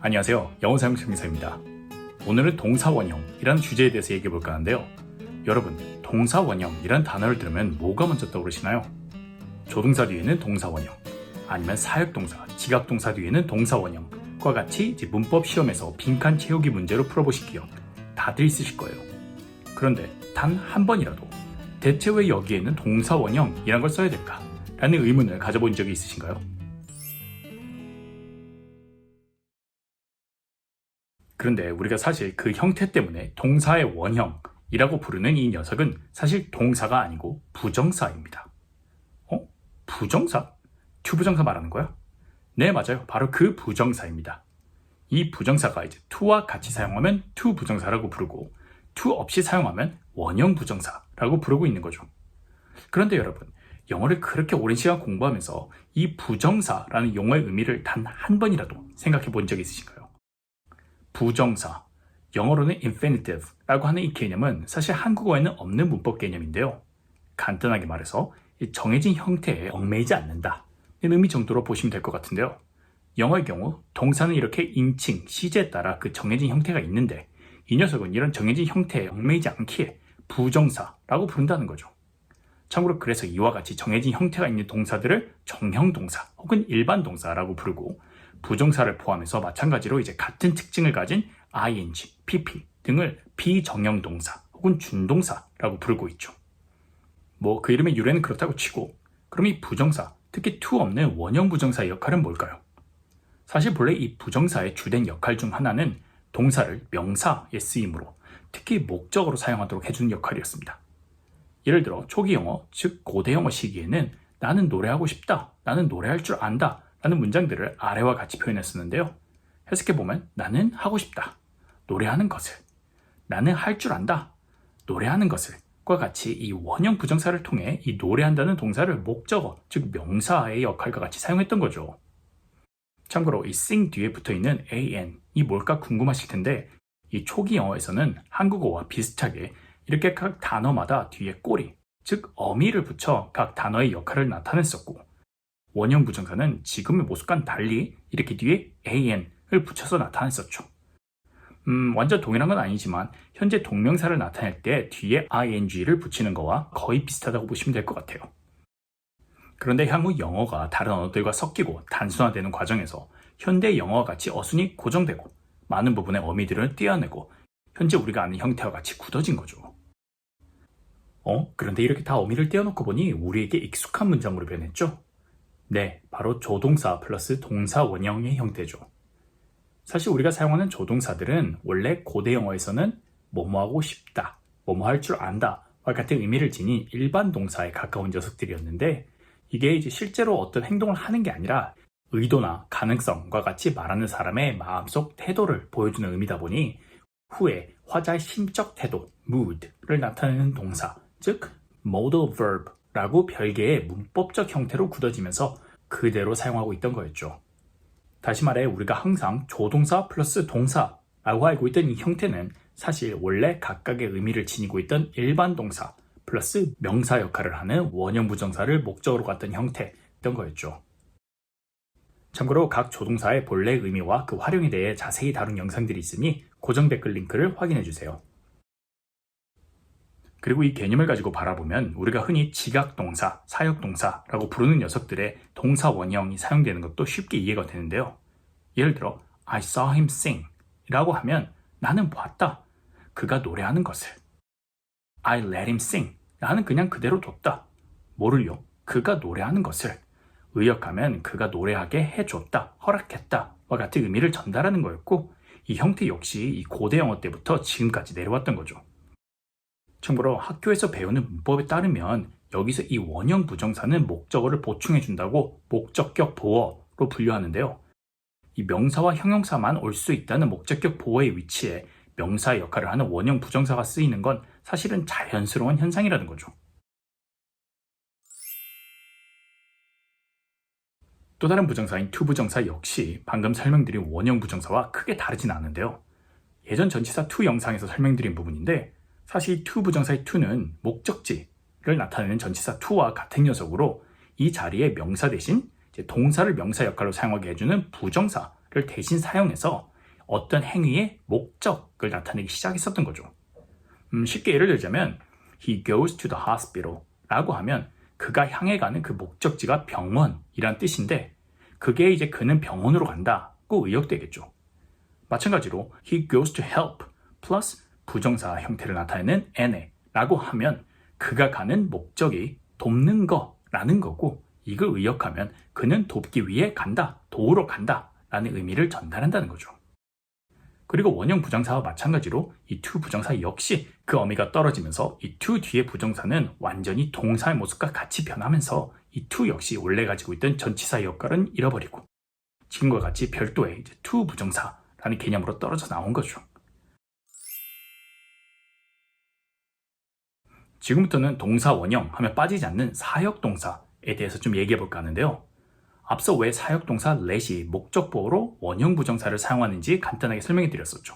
안녕하세요. 영어 사용 증명서입니다. 오늘은 동사 원형이라는 주제에 대해서 얘기해 볼까 하는데요. 여러분, 동사 원형이라는 단어를 들으면 뭐가 먼저 떠오르시나요? 조동사 뒤에는 동사 원형, 아니면 사역동사, 지각동사 뒤에는 동사 원형과 같이 문법 시험에서 빈칸 채우기 문제로 풀어보실 기억 다들 있으실 거예요. 그런데 단 한 번이라도 대체 왜 여기에는 동사 원형이란 걸 써야 될까? 라는 의문을 가져본 적이 있으신가요? 그런데 우리가 사실 그 형태 때문에 동사의 원형이라고 부르는 이 녀석은 사실 동사가 아니고 부정사입니다. 부정사? 투부정사 말하는 거야? 네, 맞아요. 바로 그 부정사입니다. 이 부정사가 이제 to와 같이 사용하면 to 부정사라고 부르고 to 없이 사용하면 원형 부정사라고 부르고 있는 거죠. 그런데 여러분, 영어를 그렇게 오랜 시간 공부하면서 이 부정사라는 용어의 의미를 단 한 번이라도 생각해 본 적 있으신가요? 부정사, 영어로는 infinitive라고 하는 이 개념은 사실 한국어에는 없는 문법 개념인데요. 간단하게 말해서 정해진 형태에 얽매이지 않는다는 의미 정도로 보시면 될 것 같은데요. 영어의 경우 동사는 이렇게 인칭, 시제에 따라 그 정해진 형태가 있는데 이 녀석은 이런 정해진 형태에 얽매이지 않기에 부정사라고 부른다는 거죠. 참고로 그래서 이와 같이 정해진 형태가 있는 동사들을 정형동사 혹은 일반동사라고 부르고 부정사를 포함해서 마찬가지로 이제 같은 특징을 가진 ing, pp 등을 비정형동사 혹은 준동사라고 부르고 있죠. 그 이름의 유래는 그렇다고 치고 그럼 이 부정사, 특히 to 없는 원형 부정사의 역할은 뭘까요? 사실 본래 이 부정사의 주된 역할 중 하나는 동사를 명사에 쓰임으로 특히 목적어로 사용하도록 해주는 역할이었습니다. 예를 들어 초기 영어, 즉 고대 영어 시기에는 나는 노래하고 싶다, 나는 노래할 줄 안다 라는 문장들을 아래와 같이 표현했었는데요. 해석해보면 나는 하고 싶다, 노래하는 것을, 나는 할 줄 안다, 노래하는 것을 과 같이 이 원형 부정사를 통해 이 노래한다는 동사를 목적어, 즉 명사의 역할과 같이 사용했던 거죠. 참고로 이 sing 뒤에 붙어있는 an이 뭘까 궁금하실 텐데 이 초기 영어에서는 한국어와 비슷하게 이렇게 각 단어마다 뒤에 꼬리, 즉 어미를 붙여 각 단어의 역할을 나타냈었고 원형 부정사는 지금의 모습과는 달리 이렇게 뒤에 an을 붙여서 나타냈었죠. 완전 동일한 건 아니지만 현재 동명사를 나타낼 때 뒤에 ing를 붙이는 거와 거의 비슷하다고 보시면 될 것 같아요. 그런데 향후 영어가 다른 언어들과 섞이고 단순화되는 과정에서 현대 영어와 같이 어순이 고정되고 많은 부분의 어미들을 떼어내고 현재 우리가 아는 형태와 같이 굳어진 거죠. 그런데 이렇게 다 어미를 떼어놓고 보니 우리에게 익숙한 문장으로 변했죠? 네, 바로 조동사 플러스 동사 원형의 형태죠. 사실 우리가 사용하는 조동사들은 원래 고대 영어에서는 뭐뭐하고 싶다, 뭐뭐할 줄 안다 와 같은 의미를 지닌 일반 동사에 가까운 녀석들이었는데 이게 이제 실제로 어떤 행동을 하는 게 아니라 의도나 가능성과 같이 말하는 사람의 마음속 태도를 보여주는 의미다 보니 후에 화자의 심적 태도, mood를 나타내는 동사, 즉 modal verb라고 별개의 문법적 형태로 굳어지면서 그대로 사용하고 있던 거였죠. 다시 말해 우리가 항상 조동사 플러스 동사라고 알고 있던 이 형태는 사실 원래 각각의 의미를 지니고 있던 일반 동사 플러스 명사 역할을 하는 원형 부정사를 목적으로 갖던 형태였던 거였죠. 참고로 각 조동사의 본래 의미와 그 활용에 대해 자세히 다룬 영상들이 있으니 고정 댓글 링크를 확인해주세요. 그리고 이 개념을 가지고 바라보면 우리가 흔히 지각동사, 사역동사라고 부르는 녀석들의 동사 원형이 사용되는 것도 쉽게 이해가 되는데요. 예를 들어 I saw him sing 라고 하면 나는 봤다, 그가 노래하는 것을. I let him sing, 나는 그냥 그대로 뒀다. 뭐를요? 그가 노래하는 것을. 의역하면 그가 노래하게 해줬다, 허락했다 와 같은 의미를 전달하는 거였고 이 형태 역시 이 고대 영어 때부터 지금까지 내려왔던 거죠. 참고로 학교에서 배우는 문법에 따르면 여기서 이 원형 부정사는 목적어를 보충해준다고 목적격 보어로 분류하는데요. 이 명사와 형용사만 올 수 있다는 목적격 보어의 위치에 명사의 역할을 하는 원형 부정사가 쓰이는 건 사실은 자연스러운 현상이라는 거죠. 또 다른 부정사인 to 부정사 역시 방금 설명드린 원형 부정사와 크게 다르진 않은데요. 예전 전치사 to 영상에서 설명드린 부분인데 사실 to 부정사의 to는 목적지를 나타내는 전치사 to와 같은 녀석으로 이 자리에 명사 대신 동사를 명사 역할로 사용하게 해주는 부정사를 대신 사용해서 어떤 행위의 목적을 나타내기 시작했었던 거죠. 쉽게 예를 들자면 He goes to the hospital 라고 하면 그가 향해 가는 그 목적지가 병원이란 뜻인데 그게 이제 그는 병원으로 간다고 의역되겠죠. 마찬가지로 He goes to help 플러스 부정사 형태를 나타내는 NA 라고 하면 그가 가는 목적이 돕는 거라는 거고 이걸 의역하면 그는 돕기 위해 간다, 도우러 간다 라는 의미를 전달한다는 거죠. 그리고 원형 부정사와 마찬가지로 이 to 부정사 역시 그 어미가 떨어지면서 이 to 뒤의 부정사는 완전히 동사의 모습과 같이 변하면서 이 to 역시 원래 가지고 있던 전치사의 역할은 잃어버리고 지금과 같이 별도의 이제 to 부정사라는 개념으로 떨어져 나온 거죠. 지금부터는 동사 원형 하면 빠지지 않는 사역동사에 대해서 좀 얘기해 볼까 하는데요. 앞서 왜 사역동사 let이 목적보어로 원형 부정사를 사용하는지 간단하게 설명해 드렸었죠.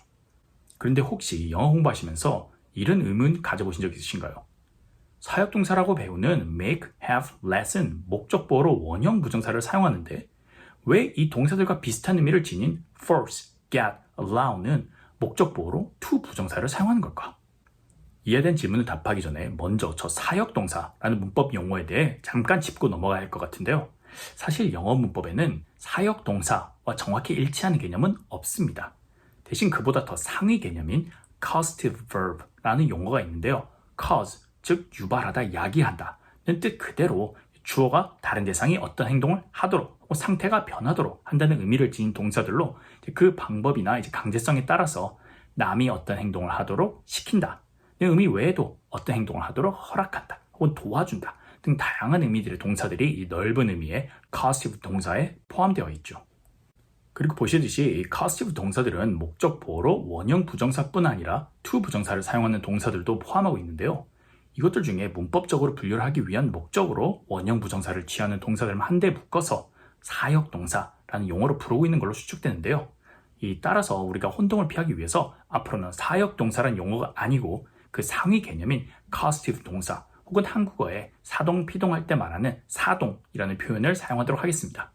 그런데 혹시 영어 공부하시면서 이런 의문 가져보신 적 있으신가요? 사역동사라고 배우는 make, have, let은 목적보어로 원형 부정사를 사용하는데 왜 이 동사들과 비슷한 의미를 지닌 force, get, allow는 목적보어로 to 부정사를 사용하는 걸까? 이해된 질문을 답하기 전에 먼저 저 사역동사라는 문법 용어에 대해 잠깐 짚고 넘어가야 할 것 같은데요. 사실 영어 문법에는 사역동사와 정확히 일치하는 개념은 없습니다. 대신 그보다 더 상위 개념인 causative verb라는 용어가 있는데요. cause, 즉 유발하다, 야기한다는 뜻 그대로 주어가 다른 대상이 어떤 행동을 하도록 상태가 변하도록 한다는 의미를 지닌 동사들로 그 방법이나 이제 강제성에 따라서 남이 어떤 행동을 하도록 시킨다. 의미 외에도 어떤 행동을 하도록 허락한다 혹은 도와준다 등 다양한 의미들의 동사들이 이 넓은 의미의 causative 동사에 포함되어 있죠. 그리고 보시듯이 이 causative 동사들은 목적보어로 원형 부정사뿐 아니라 to 부정사를 사용하는 동사들도 포함하고 있는데요. 이것들 중에 문법적으로 분류를 하기 위한 목적으로 원형 부정사를 취하는 동사들만 한데 묶어서 사역동사라는 용어로 부르고 있는 걸로 추측되는데요. 따라서 우리가 혼동을 피하기 위해서 앞으로는 사역동사란 용어가 아니고 그 상위 개념인 causative 동사 혹은 한국어에 사동, 피동할 때 말하는 사동이라는 표현을 사용하도록 하겠습니다.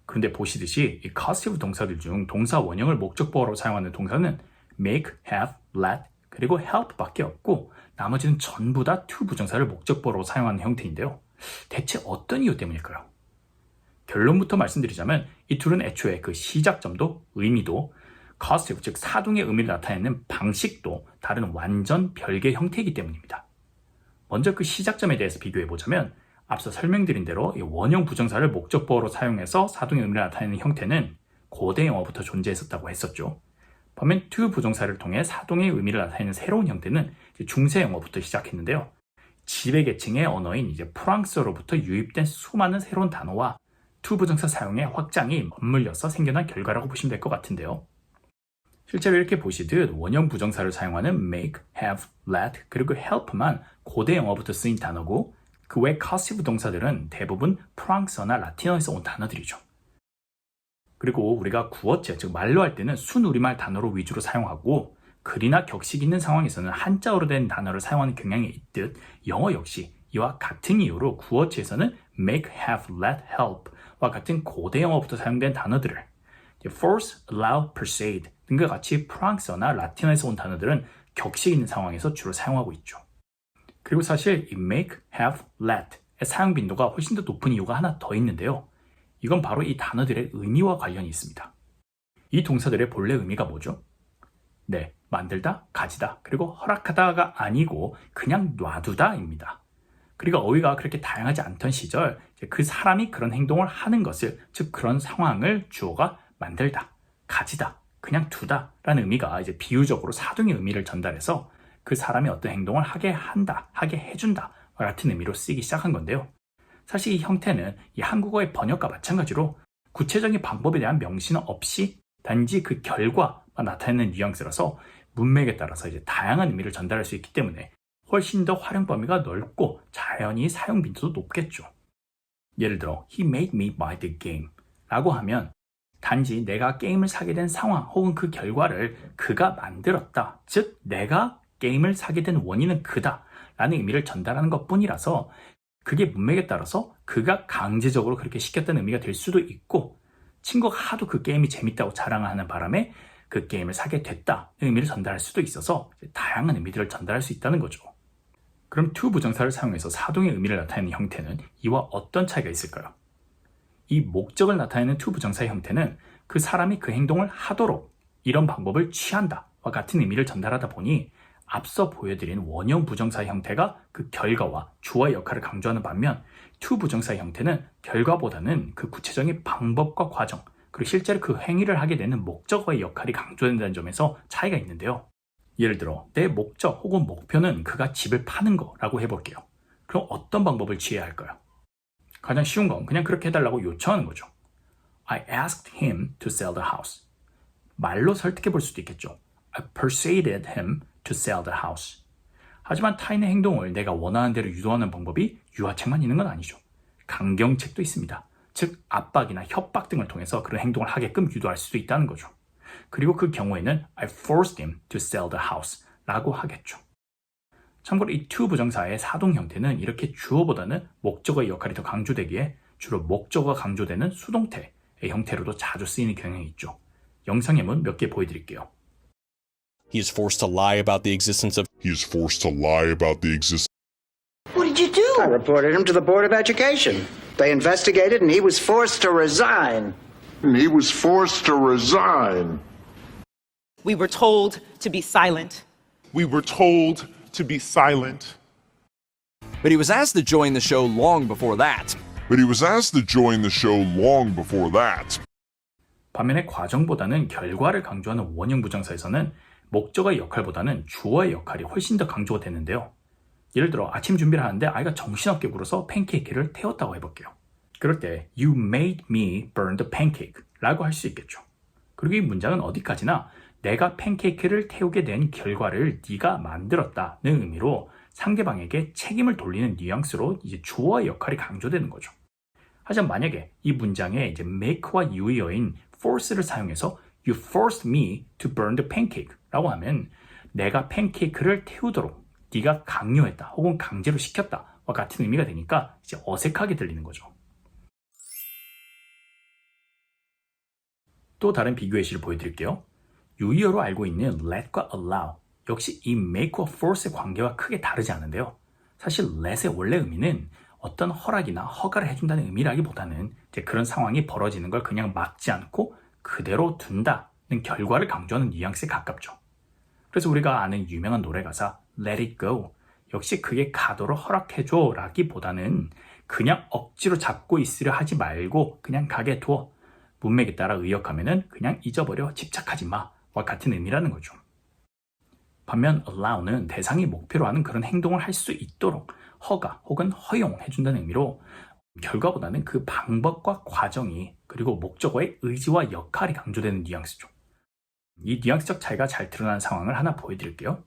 그런데 보시듯이 이 causative 동사들 중 동사 원형을 목적보어로 사용하는 동사는 make, have, let, 그리고 help 밖에 없고 나머지는 전부 다 to 부정사를 목적보어로 사용하는 형태인데요. 대체 어떤 이유 때문일까요? 결론부터 말씀드리자면 이 둘은 애초에 그 시작점도 의미도 causative, 즉 사동의 의미를 나타내는 방식도 다른 완전 별개 형태이기 때문입니다. 먼저 그 시작점에 대해서 비교해보자면 앞서 설명드린 대로 이 원형 부정사를 목적보어로 사용해서 사동의 의미를 나타내는 형태는 고대 영어부터 존재했었다고 했었죠. 반면 to 부정사를 통해 사동의 의미를 나타내는 새로운 형태는 중세 영어부터 시작했는데요. 지배계층의 언어인 이제 프랑스어로부터 유입된 수많은 새로운 단어와 to 부정사 사용의 확장이 맞물려서 생겨난 결과라고 보시면 될 것 같은데요. 실제로 이렇게 보시듯 원형 부정사를 사용하는 make, have, let, 그리고 help만 고대 영어부터 쓰인 단어고 그 외 causative 동사들은 대부분 프랑스어나 라틴어에서 온 단어들이죠. 그리고 우리가 구어체, 즉 말로 할 때는 순우리말 단어로 위주로 사용하고 글이나 격식 있는 상황에서는 한자어로 된 단어를 사용하는 경향이 있듯 영어 역시 이와 같은 이유로 구어체에서는 make, have, let, help와 같은 고대 영어부터 사용된 단어들을 force, allow, persuade 등과 같이 프랑스어나 라틴어에서 온 단어들은 격식 있는 상황에서 주로 사용하고 있죠. 그리고 사실 이 make, have, let의 사용 빈도가 훨씬 더 높은 이유가 하나 더 있는데요. 이건 바로 이 단어들의 의미와 관련이 있습니다. 이 동사들의 본래 의미가 뭐죠? 네, 만들다, 가지다, 그리고 허락하다가 아니고 그냥 놔두다입니다. 그리고 어휘가 그렇게 다양하지 않던 시절 그 사람이 그런 행동을 하는 것을, 즉 그런 상황을 주어가 만들다, 가지다, 그냥 두다 라는 의미가 이제 비유적으로 사동의 의미를 전달해서 그 사람이 어떤 행동을 하게 한다, 하게 해준다 같은 의미로 쓰이기 시작한 건데요. 사실 이 형태는 이 한국어의 번역과 마찬가지로 구체적인 방법에 대한 명시는 없이 단지 그 결과만 나타내는 뉘앙스라서 문맥에 따라서 이제 다양한 의미를 전달할 수 있기 때문에 훨씬 더 활용 범위가 넓고 자연히 사용 빈도도 높겠죠. 예를 들어 He made me buy the game 라고 하면 단지 내가 게임을 사게 된 상황 혹은 그 결과를 그가 만들었다, 즉 내가 게임을 사게 된 원인은 그다 라는 의미를 전달하는 것 뿐이라서 그게 문맥에 따라서 그가 강제적으로 그렇게 시켰다는 의미가 될 수도 있고 친구가 하도 그 게임이 재밌다고 자랑하는 바람에 그 게임을 사게 됐다는 의미를 전달할 수도 있어서 다양한 의미들을 전달할 수 있다는 거죠. 그럼 to 부정사를 사용해서 사동의 의미를 나타내는 형태는 이와 어떤 차이가 있을까요? 이 목적을 나타내는 to 부정사의 형태는 그 사람이 그 행동을 하도록 이런 방법을 취한다와 같은 의미를 전달하다 보니 앞서 보여드린 원형 부정사의 형태가 그 결과와 주어의 역할을 강조하는 반면 to 부정사의 형태는 결과보다는 그 구체적인 방법과 과정, 그리고 실제로 그 행위를 하게 되는 목적어의 역할이 강조된다는 점에서 차이가 있는데요. 예를 들어 내 목적 혹은 목표는 그가 집을 파는 거라고 해볼게요. 그럼 어떤 방법을 취해야 할까요? 가장 쉬운 건 그냥 그렇게 해달라고 요청하는 거죠. I asked him to sell the house. 말로 설득해 볼 수도 있겠죠. I persuaded him to sell the house. 하지만 타인의 행동을 내가 원하는 대로 유도하는 방법이 유화책만 있는 건 아니죠. 강경책도 있습니다. 즉 압박이나 협박 등을 통해서 그런 행동을 하게끔 유도할 수도 있다는 거죠. 그리고 그 경우에는 I forced him to sell the house 라고 하겠죠. 참고로 이 to 부정사의 사동 형태는 이렇게 주어보다는 목적어의 역할이 더 강조되기에 주로 목적어가 강조되는 수동태의 형태로도 자주 쓰이는 경향이 있죠. 영상 예문 몇 개 보여드릴게요. He is forced to lie about the existence of. What did you do? I reported him to the Board of Education. They investigated and he was forced to resign. We were told to be silent. But he was asked to join the show long before that. 반면에 과정보다는 결과를 강조하는 원형 부정사에서는 목적어의 역할보다는 주어의 역할이 훨씬 더 강조가 되는데요. 예를 들어 아침 준비를 하는데 아이가 정신없게 굴어서 팬케이크를 태웠다고 해볼게요. 그럴 때 You made me burn the pancake 라고 할 수 있겠죠. 그리고 이 문장은 어디까지나 내가 팬케이크를 태우게 된 결과를 네가 만들었다는 의미로 상대방에게 책임을 돌리는 뉘앙스로 이제 주어의 역할이 강조되는 거죠. 하지만 만약에 이 문장에 이제 make와 유의어인 force를 사용해서 You forced me to burn the pancake 라고 하면 내가 팬케이크를 태우도록 네가 강요했다 혹은 강제로 시켰다와 같은 의미가 되니까 이제 어색하게 들리는 거죠. 또 다른 비교 예시를 보여드릴게요. 유의어로 알고 있는 let과 allow 역시 이 make와 force의 관계와 크게 다르지 않은데요. 사실 let의 원래 의미는 어떤 허락이나 허가를 해준다는 의미라기보다는 이제 그런 상황이 벌어지는 걸 그냥 막지 않고 그대로 둔다는 결과를 강조하는 뉘앙스에 가깝죠. 그래서 우리가 아는 유명한 노래 가사 Let it go 역시 그게 가도록 허락해줘 라기보다는 그냥 억지로 잡고 있으려 하지 말고 그냥 가게 둬. 문맥에 따라 의역하면은 그냥 잊어버려 집착하지 마와 같은 의미라는 거죠. 반면 allow는 대상이 목표로 하는 그런 행동을 할 수 있도록 허가 혹은 허용해준다는 의미로 결과보다는 그 방법과 과정이 그리고 목적어의 의지와 역할이 강조되는 뉘앙스죠. 이 뉘앙스적 차이가 잘 드러나는 상황을 하나 보여드릴게요.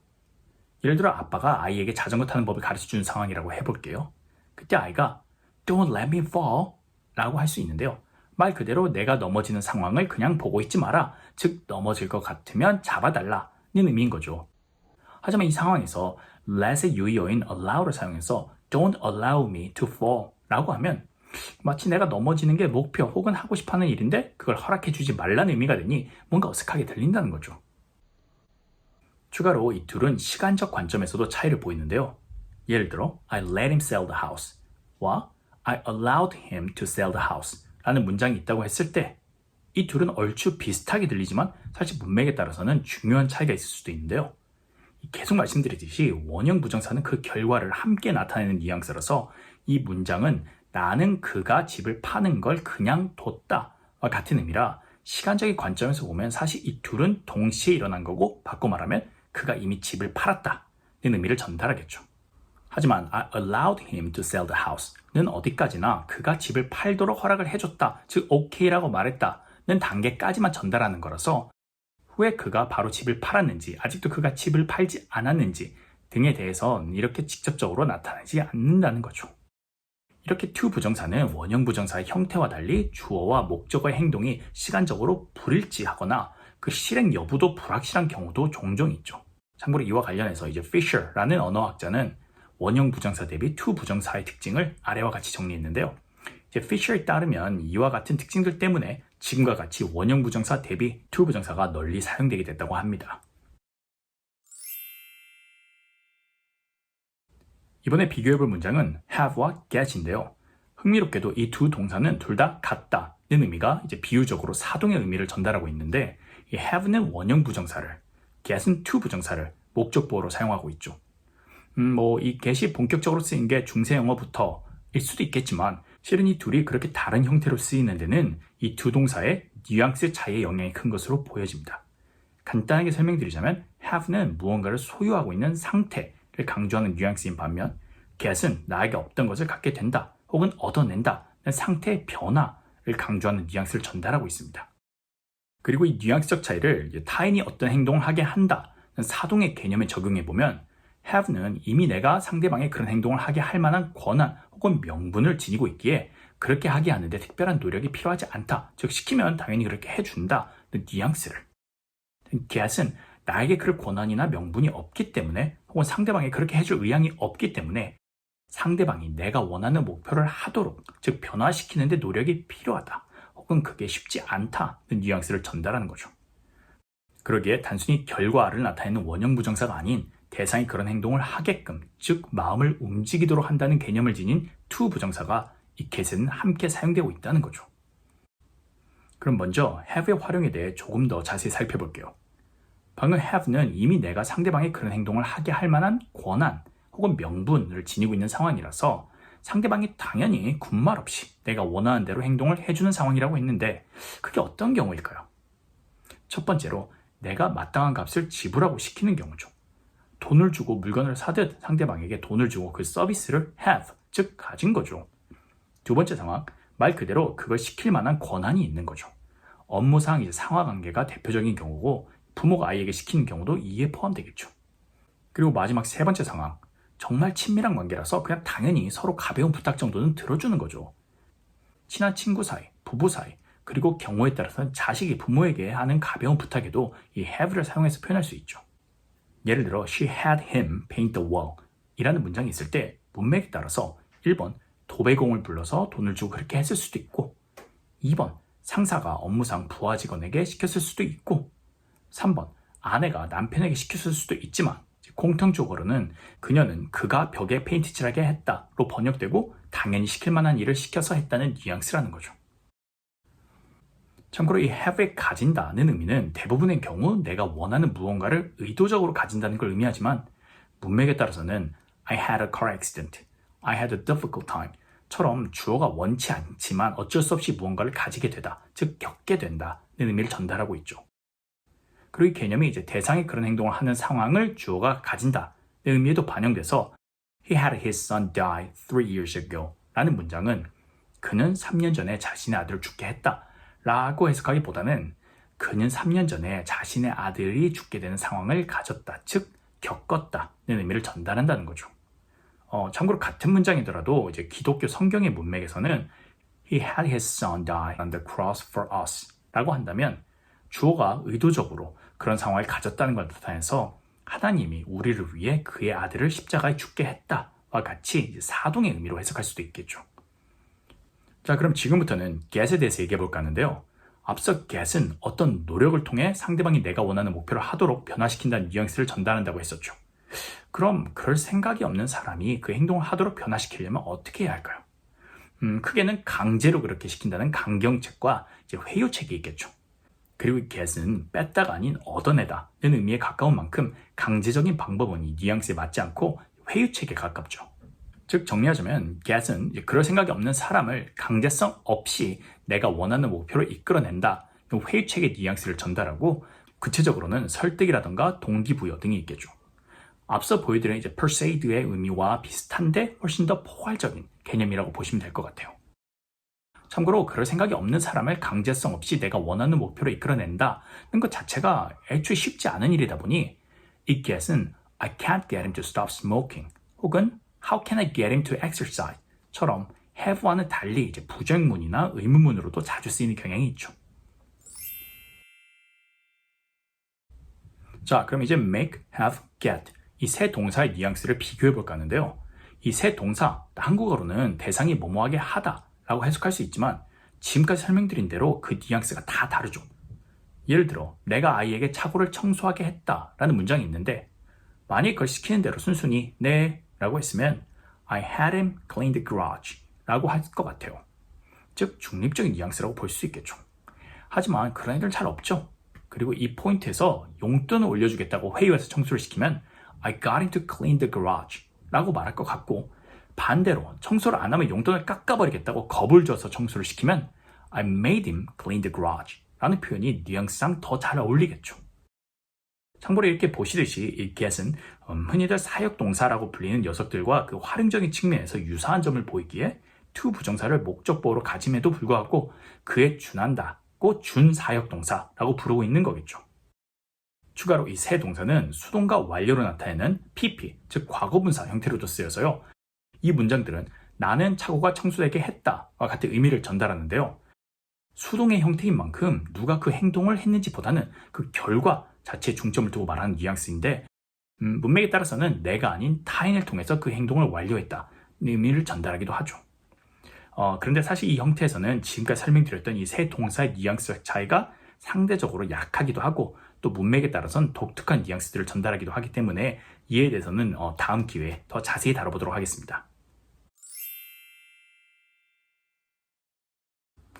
예를 들어 아빠가 아이에게 자전거 타는 법을 가르쳐주는 상황이라고 해볼게요. 그때 아이가 Don't let me fall 라고 할 수 있는데요. 말 그대로 내가 넘어지는 상황을 그냥 보고 있지 마라. 즉 넘어질 것 같으면 잡아달라는 의미인 거죠. 하지만 이 상황에서 let의 유의어인 allow를 사용해서 Don't allow me to fall 라고 하면 마치 내가 넘어지는 게 목표 혹은 하고 싶어하는 일인데 그걸 허락해주지 말라는 의미가 되니 뭔가 어색하게 들린다는 거죠. 추가로 이 둘은 시간적 관점에서도 차이를 보이는데요. 예를 들어 I let him sell the house 와 I allowed him to sell the house 라는 문장이 있다고 했을 때 이 둘은 얼추 비슷하게 들리지만 사실 문맥에 따라서는 중요한 차이가 있을 수도 있는데요. 계속 말씀드렸듯이 원형 부정사는 그 결과를 함께 나타내는 뉘앙스라서 이 문장은 나는 그가 집을 파는 걸 그냥 뒀다와 같은 의미라 시간적인 관점에서 보면 사실 이 둘은 동시에 일어난 거고 바꿔 말하면 그가 이미 집을 팔았다는 의미를 전달하겠죠. 하지만 I allowed him to sell the house는 어디까지나 그가 집을 팔도록 허락을 해줬다, 즉 OK라고 말했다는 단계까지만 전달하는 거라서 후에 그가 바로 집을 팔았는지 아직도 그가 집을 팔지 않았는지 등에 대해선 이렇게 직접적으로 나타나지 않는다는 거죠. 이렇게 to 부정사는 원형 부정사의 형태와 달리 주어와 목적어의 행동이 시간적으로 불일치하거나 그 실행 여부도 불확실한 경우도 종종 있죠. 참고로 이와 관련해서 이제 Fisher라는 언어학자는 원형 부정사 대비 to 부정사의 특징을 아래와 같이 정리했는데요. 이제 Fisher에 따르면 이와 같은 특징들 때문에 지금과 같이 원형 부정사 대비 to 부정사가 널리 사용되게 됐다고 합니다. 이번에 비교해볼 문장은 have와 get인데요. 흥미롭게도 이 두 동사는 둘 다 같다는 의미가 이제 비유적으로 사동의 의미를 전달하고 있는데 이 have는 원형 부정사를, get은 to 부정사를 목적보어로 사용하고 있죠. 이 get이 본격적으로 쓰인 게 중세 영어부터일 수도 있겠지만 실은 이 둘이 그렇게 다른 형태로 쓰이는 데는 이 두 동사의 뉘앙스 차이의 영향이 큰 것으로 보여집니다. 간단하게 설명드리자면 have는 무언가를 소유하고 있는 상태를 강조하는 뉘앙스인 반면 get은 나에게 없던 것을 갖게 된다 혹은 얻어낸다는 상태의 변화를 강조하는 뉘앙스를 전달하고 있습니다. 그리고 이 뉘앙스적 차이를 타인이 어떤 행동을 하게 한다는 사동의 개념에 적용해보면 have는 이미 내가 상대방의 그런 행동을 하게 할 만한 권한 혹은 명분을 지니고 있기에 그렇게 하게 하는데 특별한 노력이 필요하지 않다. 즉 시키면 당연히 그렇게 해준다는 뉘앙스를. get은 나에게 그럴 권한이나 명분이 없기 때문에 혹은 상대방이 그렇게 해줄 의향이 없기 때문에 상대방이 내가 원하는 목표를 하도록 즉 변화시키는데 노력이 필요하다. 혹은 그게 쉽지 않다는 뉘앙스를 전달하는 거죠. 그러기에 단순히 결과를 나타내는 원형 부정사가 아닌 대상이 그런 행동을 하게끔 즉 마음을 움직이도록 한다는 개념을 지닌 to 부정사가 이 get에는 함께 사용되고 있다는 거죠. 그럼 먼저 have의 활용에 대해 조금 더 자세히 살펴볼게요. 방금 have는 이미 내가 상대방이 그런 행동을 하게 할 만한 권한 혹은 명분을 지니고 있는 상황이라서 상대방이 당연히 군말 없이 내가 원하는 대로 행동을 해주는 상황이라고 했는데 그게 어떤 경우일까요? 첫 번째로 내가 마땅한 값을 지불하고 시키는 경우죠. 돈을 주고 물건을 사듯 상대방에게 돈을 주고 그 서비스를 have, 즉 가진 거죠. 두 번째 상황, 말 그대로 그걸 시킬 만한 권한이 있는 거죠. 업무상 이제 상하관계가 대표적인 경우고 부모가 아이에게 시키는 경우도 이에 포함되겠죠. 그리고 마지막 세 번째 상황, 정말 친밀한 관계라서 그냥 당연히 서로 가벼운 부탁 정도는 들어주는 거죠. 친한 친구 사이, 부부 사이, 그리고 경우에 따라서는 자식이 부모에게 하는 가벼운 부탁에도 이 have를 사용해서 표현할 수 있죠. 예를 들어 she had him paint the wall 이라는 문장이 있을 때 문맥에 따라서 1번 도배공을 불러서 돈을 주고 그렇게 했을 수도 있고 2번 상사가 업무상 부하 직원에게 시켰을 수도 있고 3번 아내가 남편에게 시켰을 수도 있지만 공통적으로는 그녀는 그가 벽에 페인트 칠하게 했다로 번역되고 당연히 시킬 만한 일을 시켜서 했다는 뉘앙스라는 거죠. 참고로 이 have의 가진다는 의미는 대부분의 경우 내가 원하는 무언가를 의도적으로 가진다는 걸 의미하지만 문맥에 따라서는 I had a car accident, I had a difficult time 처럼 주어가 원치 않지만 어쩔 수 없이 무언가를 가지게 되다, 즉 겪게 된다는 의미를 전달하고 있죠. 그리고 이 개념이 이제 대상이 그런 행동을 하는 상황을 주어가 가진다는 의미에도 반영돼서 He had his son die 3 years ago 라는 문장은 그는 3년 전에 자신의 아들을 죽게 했다 라고 해석하기보다는 그는 3년 전에 자신의 아들이 죽게 되는 상황을 가졌다, 즉 겪었다는 의미를 전달한다는 거죠. 참고로 같은 문장이더라도 이제 기독교 성경의 문맥에서는 He had his son die on the cross for us 라고 한다면 주어가 의도적으로 그런 상황을 가졌다는 걸 나타내서 하나님이 우리를 위해 그의 아들을 십자가에 죽게 했다와 같이 사동의 의미로 해석할 수도 있겠죠. 자, 그럼 지금부터는 get에 대해서 얘기해 볼까 하는데요. 앞서 get은 어떤 노력을 통해 상대방이 내가 원하는 목표를 하도록 변화시킨다는 뉘앙스를 전달한다고 했었죠. 그럼 그럴 생각이 없는 사람이 그 행동을 하도록 변화시키려면 어떻게 해야 할까요? 크게는 강제로 그렇게 시킨다는 강경책과 이제 회유책이 있겠죠. 그리고 get은 뺐다가 아닌 얻어내다는 의미에 가까운 만큼 강제적인 방법은 이 뉘앙스에 맞지 않고 회유책에 가깝죠. 즉 정리하자면 get은 그럴 생각이 없는 사람을 강제성 없이 내가 원하는 목표로 이끌어낸다, 회유책의 뉘앙스를 전달하고 구체적으로는 설득이라던가 동기부여 등이 있겠죠. 앞서 보여드린 이제 persuade의 의미와 비슷한데 훨씬 더 포괄적인 개념이라고 보시면 될 것 같아요. 참고로 그럴 생각이 없는 사람을 강제성 없이 내가 원하는 목표로 이끌어낸다는 것 자체가 애초에 쉽지 않은 일이다 보니 이 get은 I can't get him to stop smoking 혹은 How can I get him to exercise? 처럼 have와는 달리 이제 부정문이나 의문문으로도 자주 쓰이는 경향이 있죠. 자, 그럼 이제 make, have, get 이 세 동사의 뉘앙스를 비교해 볼까 하는데요. 이 세 동사, 한국어로는 대상이 뭐뭐하게 하다 라고 해석할 수 있지만 지금까지 설명드린 대로 그 뉘앙스가 다 다르죠. 예를 들어 내가 아이에게 차고를 청소하게 했다라는 문장이 있는데 만약 그걸 시키는 대로 순순히 네 라고 했으면 I had him clean the garage 라고 할 것 같아요. 즉 중립적인 뉘앙스라고 볼 수 있겠죠. 하지만 그런 애들은 잘 없죠. 그리고 이 포인트에서 용돈을 올려주겠다고 회의에서 청소를 시키면 I got him to clean the garage 라고 말할 것 같고, 반대로 청소를 안 하면 용돈을 깎아버리겠다고 겁을 줘서 청소를 시키면 I made him clean the garage 라는 표현이 뉘앙스상 더 잘 어울리겠죠. 참고로 이렇게 보시듯이 이 get은 흔히들 사역동사라고 불리는 녀석들과 그 활용적인 측면에서 유사한 점을 보이기에 to 부정사를 목적보호로 가짐에도 불구하고 그에 준한다고 준사역동사라고 부르고 있는 거겠죠. 추가로 이 세 동사는 수동과 완료로 나타내는 PP, 즉 과거분사 형태로도 쓰여서요. 이 문장들은 나는 차고가 청소되게 했다와 같은 의미를 전달하는데요. 수동의 형태인 만큼 누가 그 행동을 했는지보다는 그 결과 자체에 중점을 두고 말하는 뉘앙스인데 문맥에 따라서는 내가 아닌 타인을 통해서 그 행동을 완료했다는 의미를 전달하기도 하죠. 그런데 사실 이 형태에서는 지금까지 설명드렸던 이 세 동사의 뉘앙스 차이가 상대적으로 약하기도 하고 또 문맥에 따라서는 독특한 뉘앙스들을 전달하기도 하기 때문에 이에 대해서는 다음 기회에 더 자세히 다뤄보도록 하겠습니다.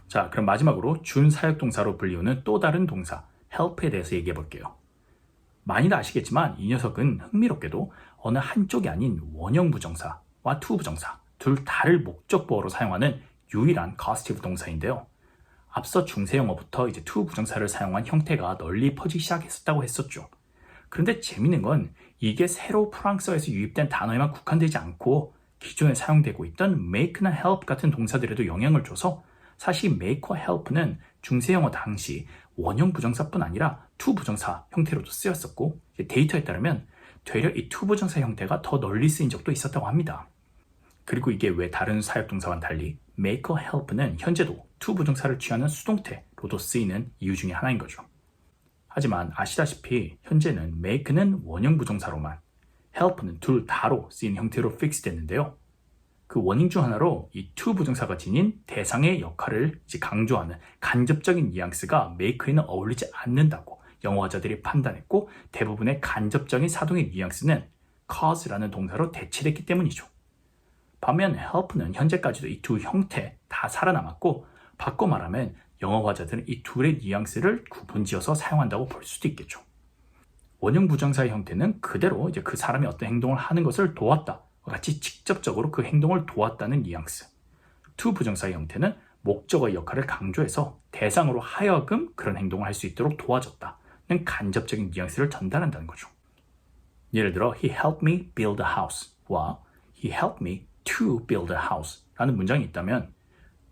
자, 그럼 마지막으로 준사역동사로 불리우는 또 다른 동사 help에 대해서 얘기해 볼게요. 많이들 아시겠지만 이 녀석은 흥미롭게도 어느 한쪽이 아닌 원형 부정사와 to 부정사 둘 다를 목적보호로 사용하는 유일한 causative 동사인데요. 앞서 중세 영어부터 이제 to 부정사를 사용한 형태가 널리 퍼지기 시작했었다고 했었죠. 그런데 재밌는 건 이게 새로 프랑스어에서 유입된 단어에만 국한되지 않고 기존에 사용되고 있던 make나 help 같은 동사들에도 영향을 줘서 사실 make와 help는 중세 영어 당시 원형 부정사뿐 아니라 to 부정사 형태로도 쓰였었고 데이터에 따르면 되려 이 to 부정사 형태가 더 널리 쓰인 적도 있었다고 합니다. 그리고 이게 왜 다른 사역동사와는 달리 make와 help는 현재도 to 부정사를 취하는 수동태로도 쓰이는 이유 중에 하나인 거죠. 하지만 아시다시피 현재는 make는 원형 부정사로만, help는 둘 다로 쓰이는 형태로 픽스됐는데요. 그 원인 중 하나로 이 to 부정사가 지닌 대상의 역할을 강조하는 간접적인 뉘앙스가 make에는 어울리지 않는다고 영어학자들이 판단했고 대부분의 간접적인 사동의 뉘앙스는 cause라는 동사로 대체됐기 때문이죠. 반면 help는 현재까지도 이 두 형태 다 살아남았고 바꿔 말하면 영어학자들은 이 둘의 뉘앙스를 구분지어서 사용한다고 볼 수도 있겠죠. 원형 부정사의 형태는 그대로 이제 그 사람이 어떤 행동을 하는 것을 도왔다 같이 직접적으로 그 행동을 도왔다는 뉘앙스. to 부정사의 형태는 목적어의 역할을 강조해서 대상으로 하여금 그런 행동을 할 수 있도록 도와줬다는 간접적인 뉘앙스를 전달한다는 거죠. 예를 들어 He helped me build a house와 He helped me to build a house 라는 문장이 있다면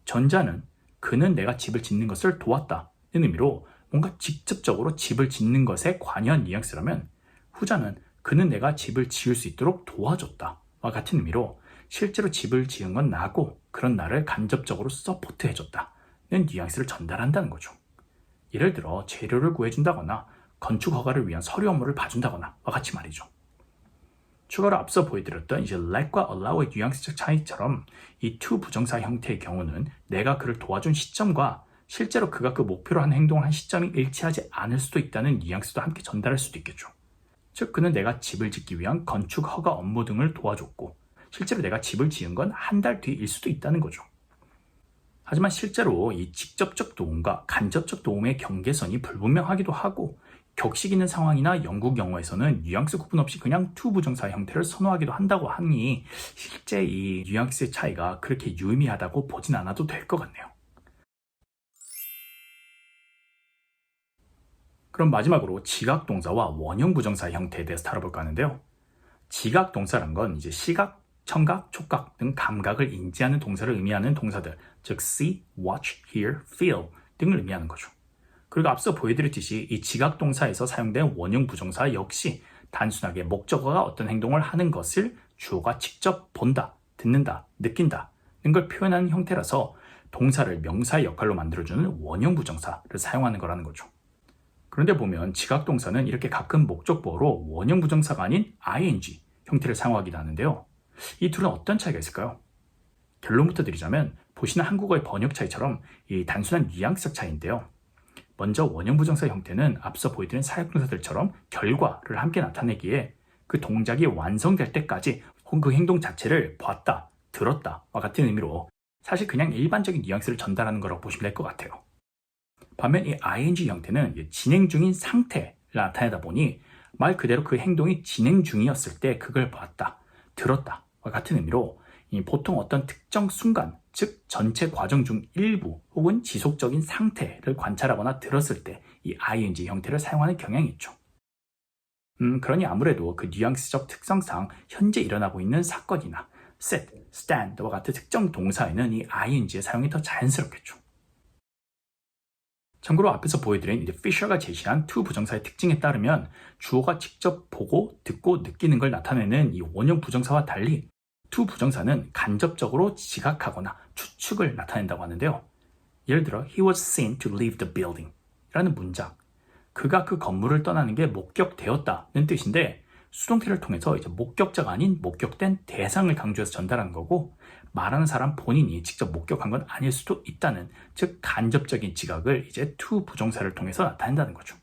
전자는 그는 내가 집을 짓는 것을 도왔다는 의미로 뭔가 직접적으로 집을 짓는 것에 관여한 뉘앙스라면 후자는 그는 내가 집을 지을 수 있도록 도와줬다 와 같은 의미로 실제로 집을 지은 건 나고 그런 나를 간접적으로 서포트해줬다는 뉘앙스를 전달한다는 거죠. 예를 들어 재료를 구해준다거나 건축 허가를 위한 서류 업무를 봐준다거나 와 같이 말이죠. 추가로 앞서 보여드렸던 이제 let과 allow의 뉘앙스적 차이처럼 이 to 부정사 형태의 경우는 내가 그를 도와준 시점과 실제로 그가 그 목표로 한 행동을 한 시점이 일치하지 않을 수도 있다는 뉘앙스도 함께 전달할 수도 있겠죠. 즉 그는 내가 집을 짓기 위한 건축 허가 업무 등을 도와줬고 실제로 내가 집을 지은 건 한 달 뒤일 수도 있다는 거죠. 하지만 실제로 이 직접적 도움과 간접적 도움의 경계선이 불분명하기도 하고 격식 있는 상황이나 영국 영어에서는 뉘앙스 구분 없이 그냥 to 부정사 형태를 선호하기도 한다고 하니 실제 이 뉘앙스의 차이가 그렇게 유의미하다고 보진 않아도 될 것 같네요. 그럼 마지막으로 지각동사와 원형 부정사 형태에 대해서 다뤄볼까 하는데요. 지각동사란 건 이제 시각, 청각, 촉각 등 감각을 인지하는 동사를 의미하는 동사들, 즉 see, watch, hear, feel 등을 의미하는 거죠. 그리고 앞서 보여드렸듯이 이 지각동사에서 사용된 원형 부정사 역시 단순하게 목적어가 어떤 행동을 하는 것을 주어가 직접 본다, 듣는다, 느낀다는 걸 표현하는 형태라서 동사를 명사의 역할로 만들어주는 원형 부정사를 사용하는 거라는 거죠. 그런데 보면 지각동사는 이렇게 가끔 목적보호로 원형 부정사가 아닌 ing 형태를 사용하기도 하는데요. 이 둘은 어떤 차이가 있을까요? 결론부터 드리자면 보시는 한국어의 번역 차이처럼 이 단순한 뉘앙스적 차이인데요. 먼저 원형 부정사 형태는 앞서 보여드린 사역동사들처럼 결과를 함께 나타내기에 그 동작이 완성될 때까지 혹은 그 행동 자체를 봤다, 들었다와 같은 의미로 사실 그냥 일반적인 뉘앙스를 전달하는 거라고 보시면 될 것 같아요. 반면 이 ing 형태는 진행 중인 상태를 나타내다 보니 말 그대로 그 행동이 진행 중이었을 때 그걸 봤다, 들었다와 같은 의미로 보통 어떤 특정 순간, 즉 전체 과정 중 일부 혹은 지속적인 상태를 관찰하거나 들었을 때 이 ing 형태를 사용하는 경향이 있죠. 그러니 아무래도 그 뉘앙스적 특성상 현재 일어나고 있는 사건이나 sit, stand와 같은 특정 동사에는 이 ing의 사용이 더 자연스럽겠죠. 참고로 앞에서 보여드린 피셔가 제시한 to 부정사의 특징에 따르면 주어가 직접 보고, 듣고, 느끼는 걸 나타내는 이 원형 부정사와 달리 to 부정사는 간접적으로 지각하거나 추측을 나타낸다고 하는데요. 예를 들어 He was seen to leave the building 라는 문장, 그가 그 건물을 떠나는 게 목격되었다는 뜻인데 수동태를 통해서 이제 목격자가 아닌 목격된 대상을 강조해서 전달하는 거고 말하는 사람 본인이 직접 목격한 건 아닐 수도 있다는, 즉 간접적인 지각을 이제 to 부정사를 통해서 나타낸다는 거죠.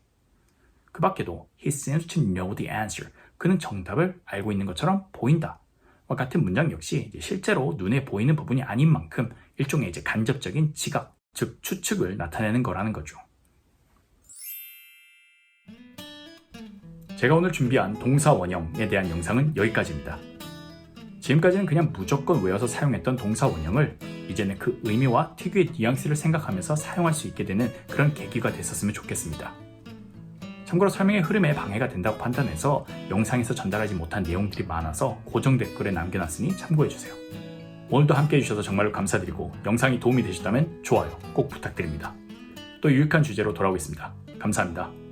그 밖에도 He seems to know the answer, 그는 정답을 알고 있는 것처럼 보인다 와 같은 문장 역시 이제 실제로 눈에 보이는 부분이 아닌 만큼 일종의 이제 간접적인 지각, 즉 추측을 나타내는 거라는 거죠. 제가 오늘 준비한 동사 원형에 대한 영상은 여기까지입니다. 지금까지는 그냥 무조건 외워서 사용했던 동사 원형을 이제는 그 의미와 특유의 뉘앙스를 생각하면서 사용할 수 있게 되는 그런 계기가 됐었으면 좋겠습니다. 참고로 설명의 흐름에 방해가 된다고 판단해서 영상에서 전달하지 못한 내용들이 많아서 고정 댓글에 남겨놨으니 참고해주세요. 오늘도 함께 해주셔서 정말로 감사드리고 영상이 도움이 되셨다면 좋아요 꼭 부탁드립니다. 또 유익한 주제로 돌아오겠습니다. 감사합니다.